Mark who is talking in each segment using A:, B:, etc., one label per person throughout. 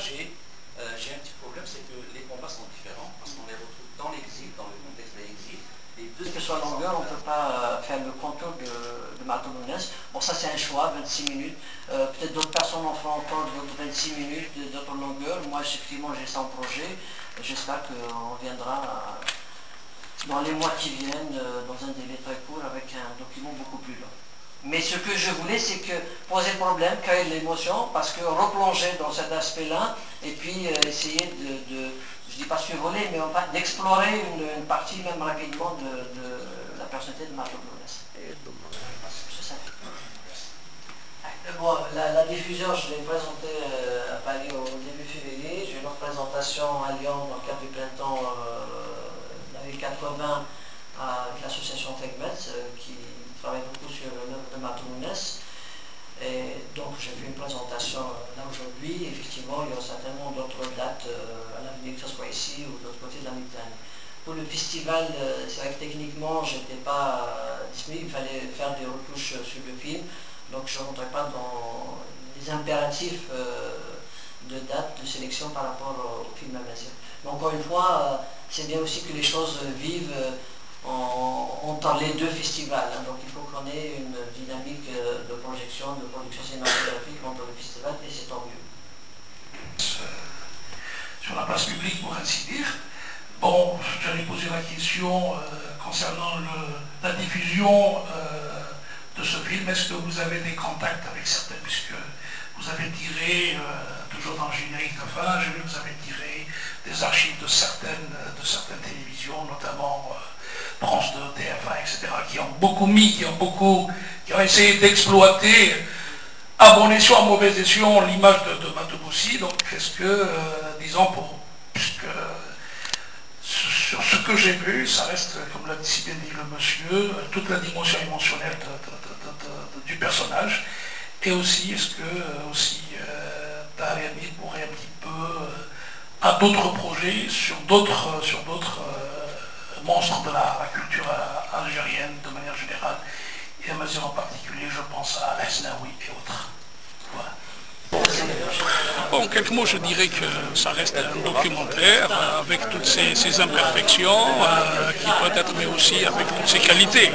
A: j'ai un petit problème, c'est que les combats sont différents, parce qu'on les retrouve dans l'exil, dans le contexte de l'exil.
B: Quelle que soit la longueur, on ne peut pas faire le contour de Matou Lounès. Bon, ça c'est un choix, 26 minutes. Peut-être d'autres personnes en feront encore d'autres 26 minutes, d'autres longueurs. Moi, effectivement, j'ai ça en projet. J'espère qu'on viendra dans les mois qui viennent, dans un délai très court, avec un document beaucoup plus long. Mais ce que je voulais, c'est que poser le problème, créer de l'émotion, parce que replonger dans cet aspect-là, et puis essayer je ne dis pas survoler, mais enfin d'explorer une partie même rapidement de la personnalité de Matou Lounès. C'est ça. Bon, la diffusion, je l'ai présentée à Paris au début février. J'ai une autre présentation à Lyon dans le cadre du printemps l'année 80 avec l'association Fekmet qui travaille beaucoup sur l'œuvre de Matou Lounès. Et donc j'ai fait une présentation là aujourd'hui. Effectivement, il y aura certainement d'autres dates à l'avenir, que ce soit ici ou de l'autre côté de la Méditerranée. Pour le festival, c'est vrai que techniquement, je n'étais pas disponible, il fallait faire des retouches sur le film. Donc je ne rentrerai pas dans les impératifs de date, de sélection par rapport au film à Mazir. Mais encore une fois, c'est bien aussi que les choses vivent entre les deux festivals. Hein. Donc il faut qu'on ait une dynamique de projection, de production cinématographique entre le festival et c'est tant mieux.
C: Sur la place publique, pour ainsi dire. Bon, j'allais poser la question concernant la diffusion de ce film. Est-ce que vous avez des contacts avec certains, puisque vous avez tiré, toujours dans le générique de fin, je vais vous avez tiré des archives de certaines télévisions, notamment France 2, TF1, etc., qui ont beaucoup mis, qui ont essayé d'exploiter, à bon escient, à mauvais escient, l'image de Matou Boussi. Donc, est-ce que, disons, puisque sur ce que j'ai vu, ça reste, comme l'a si bien dit le monsieur, toute la dimension émotionnelle du personnage. Et aussi, est-ce que Tahriami pourrait un petit peu, à d'autres projets, sur d'autres monstres de la culture algérienne de manière générale, et à Mazir en particulier, je pense à Esnaoui et autres. Voilà.
D: Bon, en quelques mots, je dirais que ça reste un documentaire avec toutes ses imperfections, qui peut être, mais aussi avec toutes ses qualités.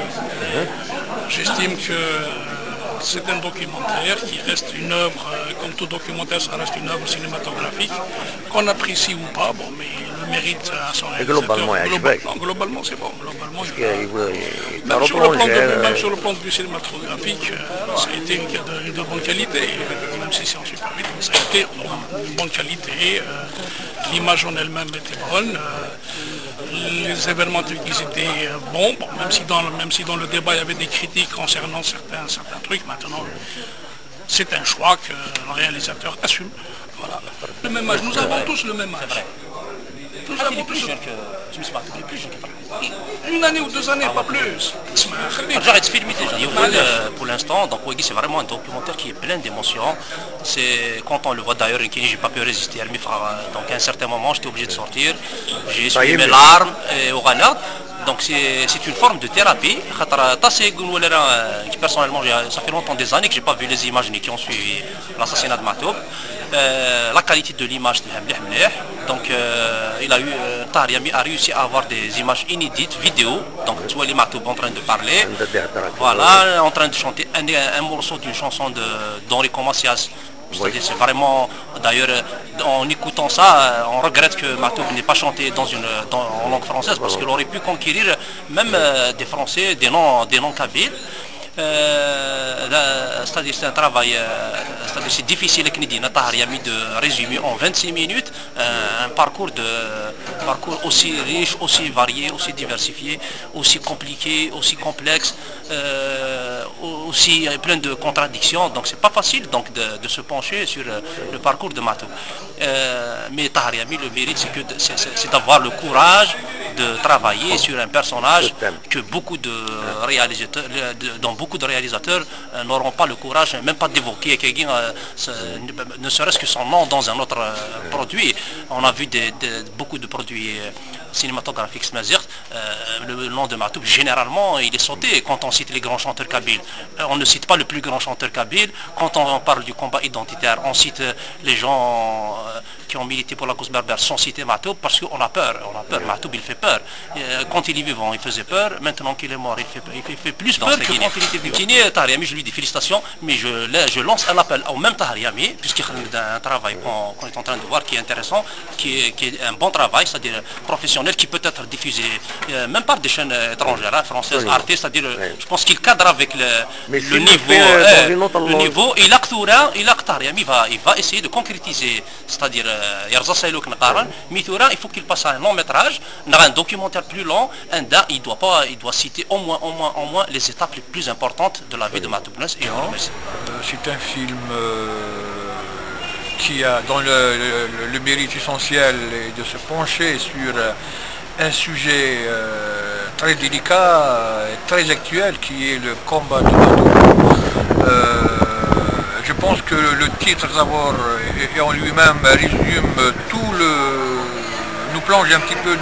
D: J'estime que c'est un documentaire qui reste une œuvre, comme tout documentaire, ça reste une œuvre cinématographique, qu'on apprécie ou pas, bon, mais le mérite à son réalisateur. Globalement, c'est bon. Globalement, même sur le plan de vue cinématographique, ça a été de bonne qualité, même si c'est en super vite, mais ça a été de bonne qualité. L'image en elle-même était bonne. Les événements techniques étaient bons, même si dans le débat il y avait des critiques concernant certains trucs, maintenant c'est un choix que le réalisateur assume. Voilà. Le même âge, nous avons tous le même âge.
E: Je me suis pas plus jeune.
D: Une année ou 2 années, pas plus.
E: J'arrête de filmer pour l'instant, donc Wegui c'est vraiment un documentaire qui est plein d'émotions. C'est quand on le voit d'ailleurs, j'ai pas pu résister à donc à un certain moment j'étais obligé de sortir, j'ai essuyé mes larmes au Ghana. Donc c'est une forme de thérapie. Personnellement, ça fait longtemps des années que je n'ai pas vu les images qui ont suivi l'assassinat de Matou. La qualité de l'image, donc Tahriami a réussi à avoir des images inédites, vidéo. Donc tu vois les Matou en train de parler, voilà, en train de chanter un morceau d'une chanson d'Henri Comassias. C'est vraiment, d'ailleurs, en écoutant ça, on regrette que Matou n'ait pas chanté en langue française, parce qu'il aurait pu conquérir même des Français, des noms kabyles. C'est-à-dire c'est un travail, c'est difficile de résumer en 26 minutes un parcours aussi riche, aussi varié, aussi diversifié, aussi compliqué, aussi complexe, aussi plein de contradictions. Donc c'est pas facile donc de se pencher sur le parcours de Matou. Mais Tahriami, le mérite, c'est d'avoir le courage de travailler sur un personnage que beaucoup de réalisateurs, dont beaucoup de réalisateurs n'auront pas le courage, même pas d'évoquer, ne serait-ce que son nom dans un autre produit. On a vu beaucoup de produits cinématographiques, le nom de Matoub, généralement, il est sauté quand on cite les grands chanteurs kabyles. On ne cite pas le plus grand chanteur kabyle. Quand on parle du combat identitaire, on cite les gens qui ont milité pour la cause berbère sans citer Matoub parce qu'on a peur. Matoub, il fait peur. Quand il est vivant, il faisait peur. Maintenant qu'il est mort, il fait plus peur que quand il était vivant. Tini Tahriami, je lui dis félicitations, mais je lance un appel au même Tahriami, puisqu'il y a un travail qu'on est en train de voir qui est intéressant, qui est un bon travail, c'est-à-dire professionnel, qui peut être diffusé même par des chaînes étrangères, françaises, Arte, c'est-à-dire je pense qu'il cadre avec le niveau. Il va essayer de concrétiser, c'est-à-dire il faut qu'il passe à un long métrage, un documentaire plus long, il doit citer au moins les étapes les plus importantes de la vie de Matoub Lounes.
F: C'est un film qui a dans le mérite essentiel de se pencher sur un sujet très délicat, très actuel, qui est le combat de Matoub. Je pense que le titre d'abord et en lui-même résume nous plonge un petit peu,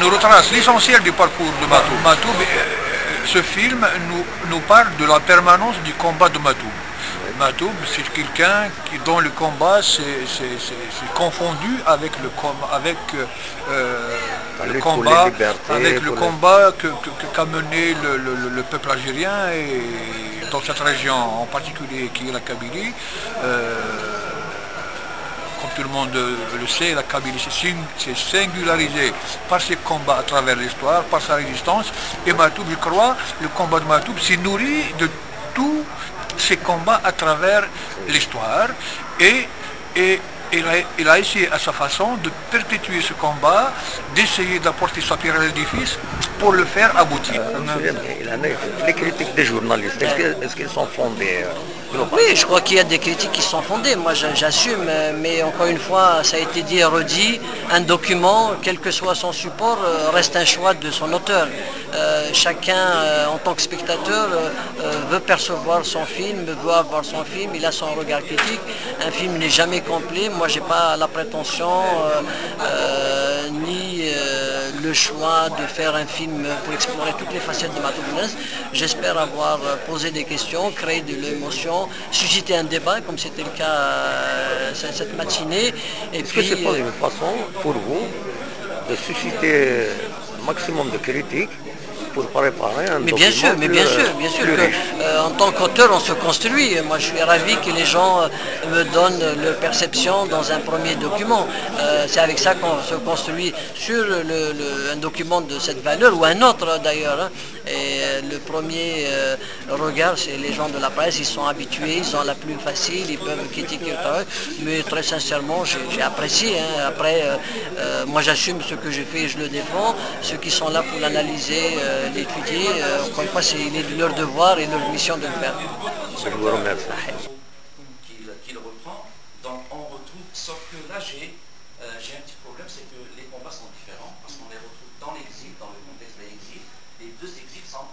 F: nous retrace l'essentiel du parcours de Matoub. Ce film nous parle de la permanence du combat de Matoub. Matoub, c'est quelqu'un qui, dans le combat, c'est confondu avec le combat qu'a mené le peuple algérien, et dans cette région en particulier qui est la Kabylie. Comme tout le monde le sait, la Kabylie s'est singularisée par ses combats à travers l'histoire, par sa résistance. Et Matoub, je crois, le combat de Matoub s'est nourri de tous ces combats à travers l'histoire. Et il a essayé à sa façon de perpétuer ce combat, d'essayer d'apporter sa pierre à l'édifice pour le faire aboutir.
G: Les critiques des journalistes, est-ce qu'elles sont fondées?
B: Oui, je crois qu'il y a des critiques qui sont fondées, moi j'assume, mais encore une fois, ça a été dit et redit, un document, quel que soit son support, reste un choix de son auteur. Chacun, en tant que spectateur, veut percevoir son film, veut avoir son film, il a son regard critique. Un film n'est jamais complet, moi j'ai pas la prétention, ni le choix de faire un film pour explorer toutes les facettes de Matoub Lounes. J'espère avoir posé des questions, créé de l'émotion, susciter un débat comme c'était le cas cette matinée.
G: Est-ce que c'est pas une façon pour vous de susciter un maximum de critiques pour préparer un document
B: bien sûr que, en tant qu'auteur, on se construit. Moi, je suis ravi que les gens me donnent leur perception dans un premier document. C'est avec ça qu'on se construit sur un document de cette valeur, ou un autre d'ailleurs. Hein. Et le premier regard, c'est les gens de la presse, ils sont habitués, ils ont la plus facile, ils peuvent critiquer le travail. Mais très sincèrement, j'ai apprécié. Hein. Après, moi j'assume ce que j'ai fait et je le défends. Ceux qui sont là pour l'analyser, l'étudier, encore une fois, il est de leur devoir et leur mission de le faire.
G: Je vous remercie.
A: Qu'il reprend, donc on retrouve, sauf que là j'ai un petit problème, c'est que les combats sont différents, parce qu'on les retrouve dans l'exil, dans le contexte de l'exil, les deux exils sont